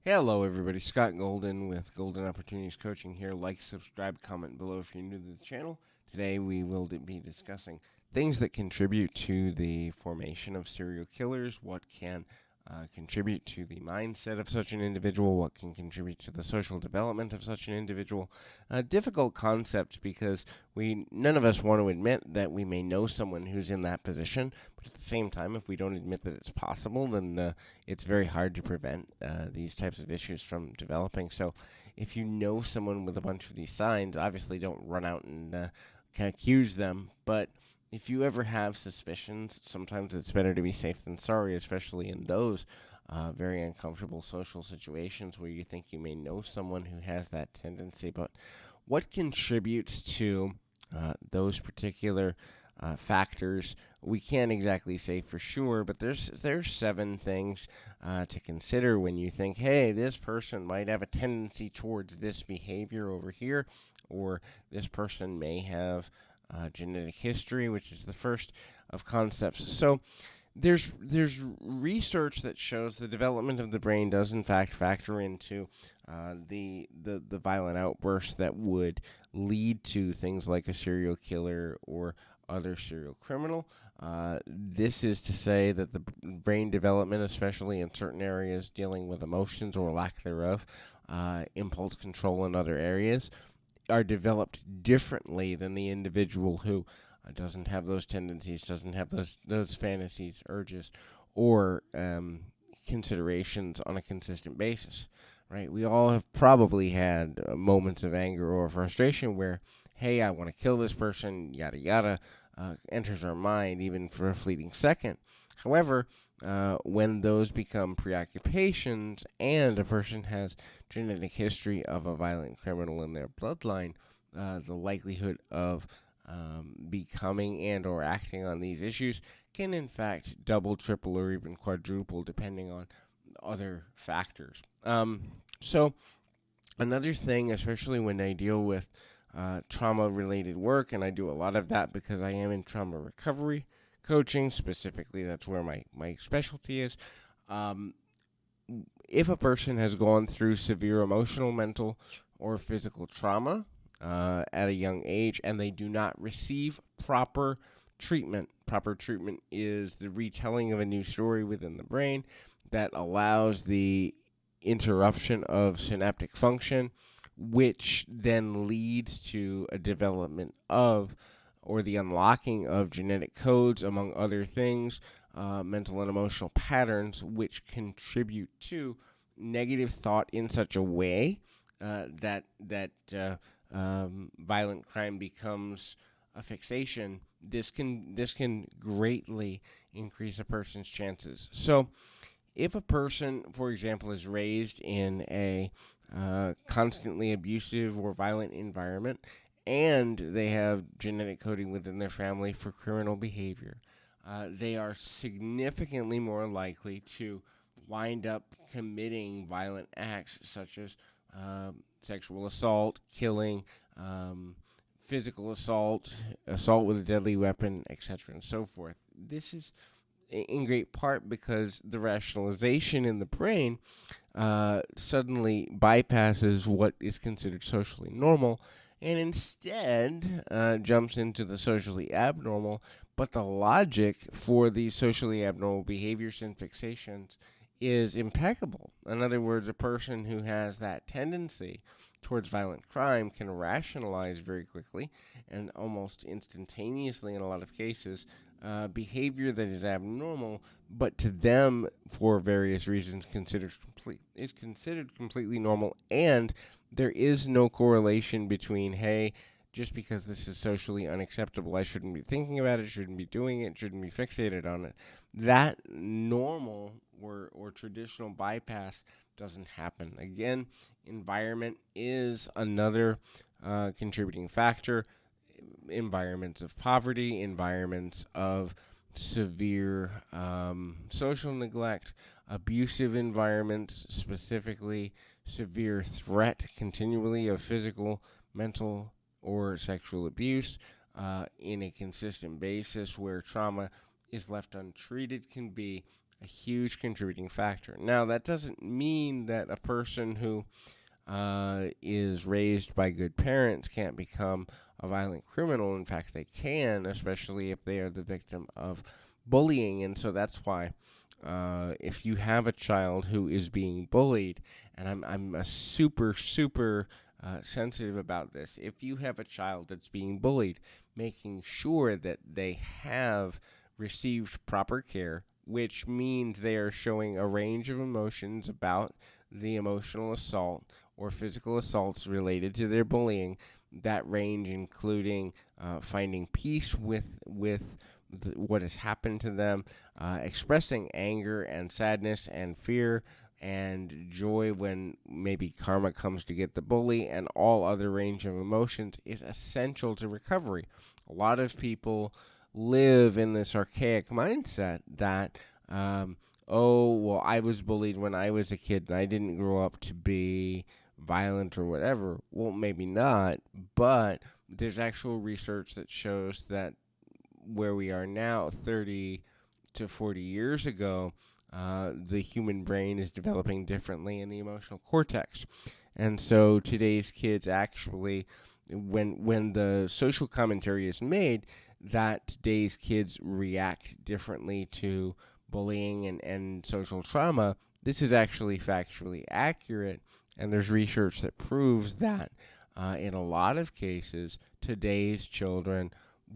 Hello, everybody. Scott Golden with Golden Opportunities Coaching here. Like, subscribe, comment below if you're new to the channel. Today, we will be discussing things that contribute to the formation of serial killers, what can contribute to the mindset of such an individual, what can contribute to the social development of such an individual. A difficult concept because none of us want to admit that we may know someone who's in that position, but at the same time, if we don't admit that it's possible, then it's very hard to prevent these types of issues from developing. So, if you know someone with a bunch of these signs, obviously don't run out and accuse them. But if you ever have suspicions, sometimes it's better to be safe than sorry, especially in those very uncomfortable social situations where you think you may know someone who has that tendency. But what contributes to those particular factors? We can't exactly say for sure, but there's 7 things to consider when you think, hey, this person might have a tendency towards this behavior over here, or this person may have genetic history, which is the first of concepts. So there's research that shows the development of the brain does in fact factor into the violent outbursts that would lead to things like a serial killer or other serial criminal. This is to say that the brain development, especially in certain areas dealing with emotions or lack thereof, impulse control in other areas, are developed differently than the individual who doesn't have those tendencies, doesn't have those fantasies, urges, or considerations on a consistent basis. Right? We all have probably had moments of anger or frustration where, hey, I want to kill this person, yada yada, enters our mind even for a fleeting second. However, when those become preoccupations and a person has genetic history of a violent criminal in their bloodline, the likelihood of becoming and or acting on these issues can in fact double, triple, or even quadruple depending on other factors. So another thing, especially when I deal with trauma-related work, and I do a lot of that because I am in trauma recovery coaching, specifically, that's where my specialty is. If a person has gone through severe emotional, mental, or physical trauma at a young age and they do not receive proper treatment is the retelling of a new story within the brain that allows the interruption of synaptic function, which then leads to a development of or the unlocking of genetic codes, among other things, mental and emotional patterns, which contribute to negative thought in such a way that violent crime becomes a fixation. This can greatly increase a person's chances. So, if a person, for example, is raised in a constantly abusive or violent environment, and they have genetic coding within their family for criminal behavior, they are significantly more likely to wind up committing violent acts such as sexual assault, killing, physical assault, assault with a deadly weapon, etc., and so forth. This is in great part because the rationalization in the brain suddenly bypasses what is considered socially normal and instead jumps into the socially abnormal. But the logic for these socially abnormal behaviors and fixations is impeccable. In other words, a person who has that tendency towards violent crime can rationalize very quickly and almost instantaneously in a lot of cases behavior that is abnormal, but to them, for various reasons, is considered completely normal, and there is no correlation between, hey, just because this is socially unacceptable, I shouldn't be thinking about it, shouldn't be doing it, shouldn't be fixated on it. That normal or traditional bypass doesn't happen. Again, environment is another contributing factor. Environments of poverty, environments of severe social neglect, abusive environments, specifically severe threat continually of physical, mental, or sexual abuse in a consistent basis where trauma is left untreated can be a huge contributing factor. Now, that doesn't mean that a person who is raised by good parents can't become a violent criminal. In fact, they can, especially if they are the victim of bullying. And so that's why if you have a child who is being bullied, and I'm a super sensitive about this. If you have a child that's being bullied, making sure that they have received proper care, which means they are showing a range of emotions about the emotional assault or physical assaults related to their bullying. That range including finding peace with what has happened to them, expressing anger and sadness and fear and joy when maybe karma comes to get the bully, and all other range of emotions is essential to recovery. A lot of people live in this archaic mindset that, oh, well, I was bullied when I was a kid and I didn't grow up to be violent or whatever. Well, maybe not, but there's actual research that shows that where we are now, 30 to 40 years ago, the human brain is developing differently in the emotional cortex. And so today's kids actually, when the social commentary is made that today's kids react differently to bullying and social trauma, this is actually factually accurate. And there's research that proves that in a lot of cases, today's children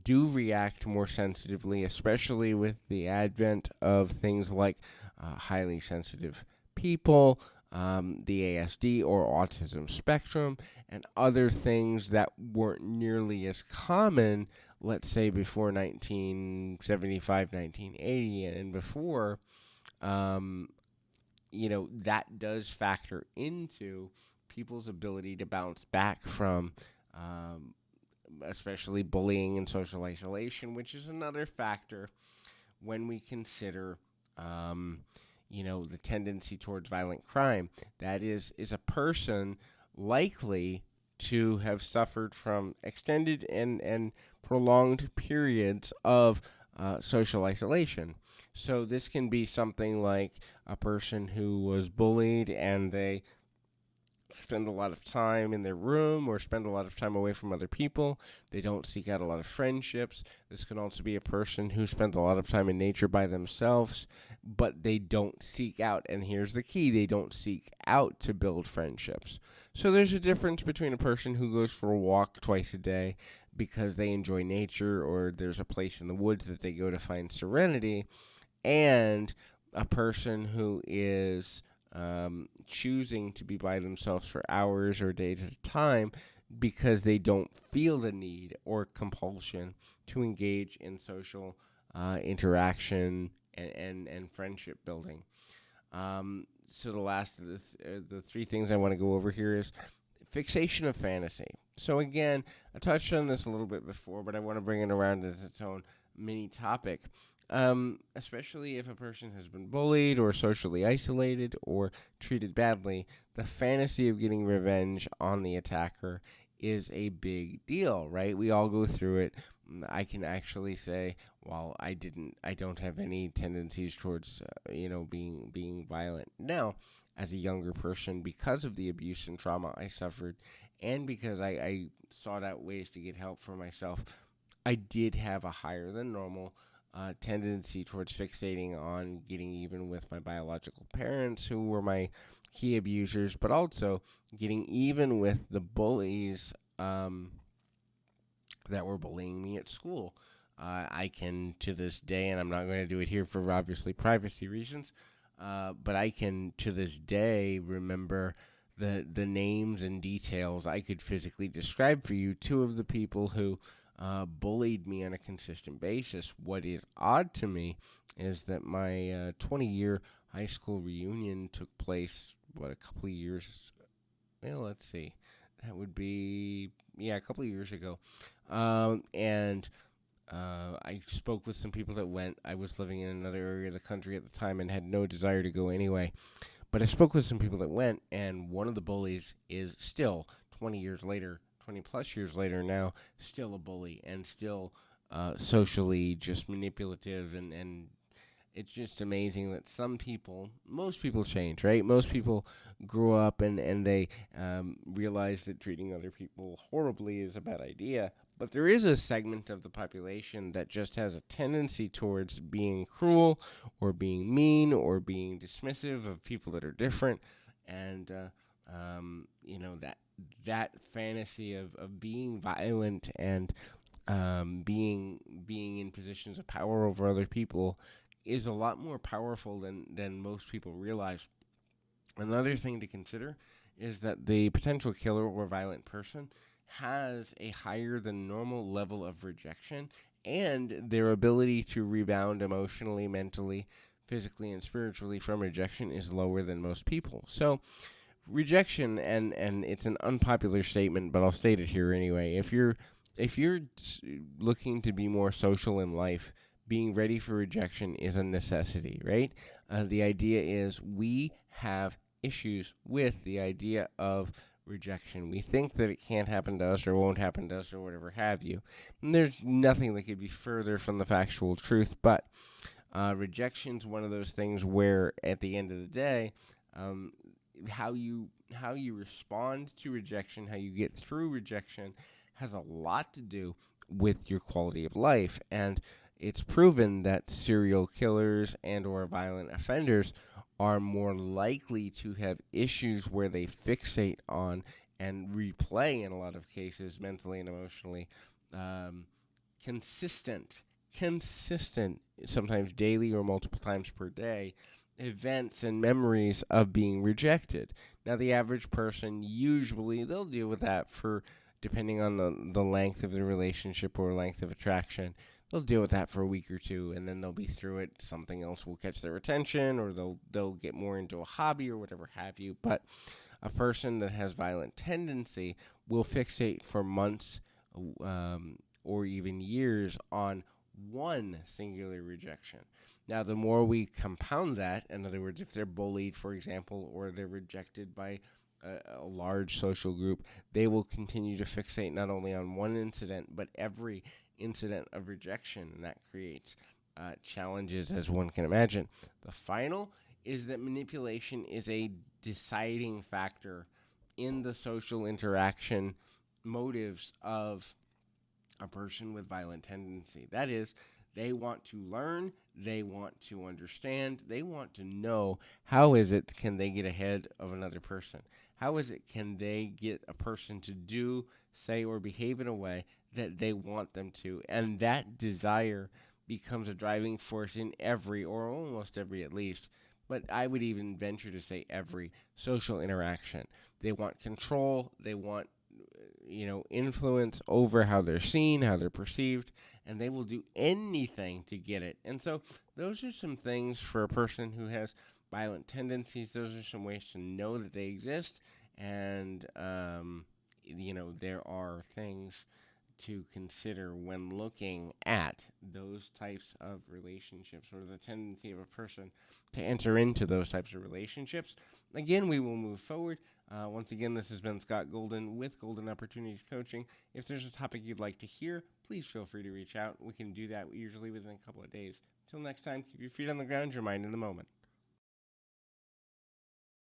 do react more sensitively, especially with the advent of things like highly sensitive people, the ASD or autism spectrum, and other things that weren't nearly as common, let's say, before 1975, 1980, and before. Um, that does factor into people's ability to bounce back from especially bullying and social isolation, which is another factor when we consider, the tendency towards violent crime. That is a person likely to have suffered from extended and prolonged periods of social isolation. So this can be something like a person who was bullied and they spend a lot of time in their room or spend a lot of time away from other people. They don't seek out a lot of friendships. This can also be a person who spends a lot of time in nature by themselves, but they don't seek out, and here's the key, they don't seek out to build friendships. So there's a difference between a person who goes for a walk twice a day because they enjoy nature, or there's a place in the woods that they go to find serenity, and a person who is choosing to be by themselves for hours or days at a time because they don't feel the need or compulsion to engage in social interaction and friendship building. So the last of the three things I want to go over here is fixation of fantasy. So again, I touched on this a little bit before, but I want to bring it around as its own mini topic. Especially if a person has been bullied or socially isolated or treated badly, the fantasy of getting revenge on the attacker is a big deal, right? We all go through it. I can actually say, well, I don't have any tendencies towards, being violent now as a younger person because of the abuse and trauma I suffered, and because I sought out ways to get help for myself. I did have a higher than normal tendency towards fixating on getting even with my biological parents, who were my key abusers, but also getting even with the bullies that were bullying me at school. I can, to this day, and I'm not going to do it here for obviously privacy reasons, but I can, to this day, remember the names and details. I could physically describe for you two of the people who bullied me on a consistent basis. What is odd to me is that my 20-year high school reunion took place, a couple of years, let's see, that would be, a couple of years ago. And I spoke with some people that went. I was living in another area of the country at the time and had no desire to go anyway. But I spoke with some people that went, and one of the bullies is still, 20 plus years later now, still a bully and still socially just manipulative and it's just amazing that most people change, right? Most people grow up and they realize that treating other people horribly is a bad idea. But there is a segment of the population that just has a tendency towards being cruel or being mean or being dismissive of people that are different. And, that fantasy of being violent and being in positions of power over other people is a lot more powerful than most people realize. Another thing to consider is that the potential killer or violent person has a higher than normal level of rejection, and their ability to rebound emotionally, mentally, physically, and spiritually from rejection is lower than most people. So, rejection, and it's an unpopular statement, but I'll state it here anyway. If you're looking to be more social in life, being ready for rejection is a necessity, right? The idea is we have issues with the idea of rejection. We think that it can't happen to us or won't happen to us or whatever have you. And there's nothing that could be further from the factual truth, but rejection's one of those things where at the end of the day, um, how you respond to rejection, how you get through rejection, has a lot to do with your quality of life. And it's proven that serial killers and or violent offenders are more likely to have issues where they fixate on and replay in a lot of cases mentally and emotionally um, consistent sometimes daily or multiple times per day events and memories of being rejected. Now, the average person, usually, they'll deal with that for, depending on the length of the relationship or length of attraction, they'll deal with that for a week or two, and then they'll be through it. Something else will catch their attention, or they'll get more into a hobby or whatever have you. But a person that has violent tendency will fixate for months or even years on one singular rejection. Now, the more we compound that, in other words, if they're bullied, for example, or they're rejected by a large social group, they will continue to fixate not only on one incident, but every incident of rejection, and that creates challenges, as one can imagine. The final is that manipulation is a deciding factor in the social interaction motives of a person with violent tendency. That is, they want to learn, they want to understand, they want to know how is it can they get ahead of another person? How is it can they get a person to do, say, or behave in a way that they want them to? And that desire becomes a driving force in every, or almost every at least, but I would even venture to say every social interaction. They want control, they want influence over how they're seen, how they're perceived, and they will do anything to get it. And so those are some things for a person who has violent tendencies. Those are some ways to know that they exist, and there are things to consider when looking at those types of relationships, or the tendency of a person to enter into those types of relationships. Again, we will move forward. Once again, this has been Scott Golden with Golden Opportunities Coaching. If there's a topic you'd like to hear, please feel free to reach out. We can do that usually within a couple of days. Till next time, keep your feet on the ground, your mind in the moment.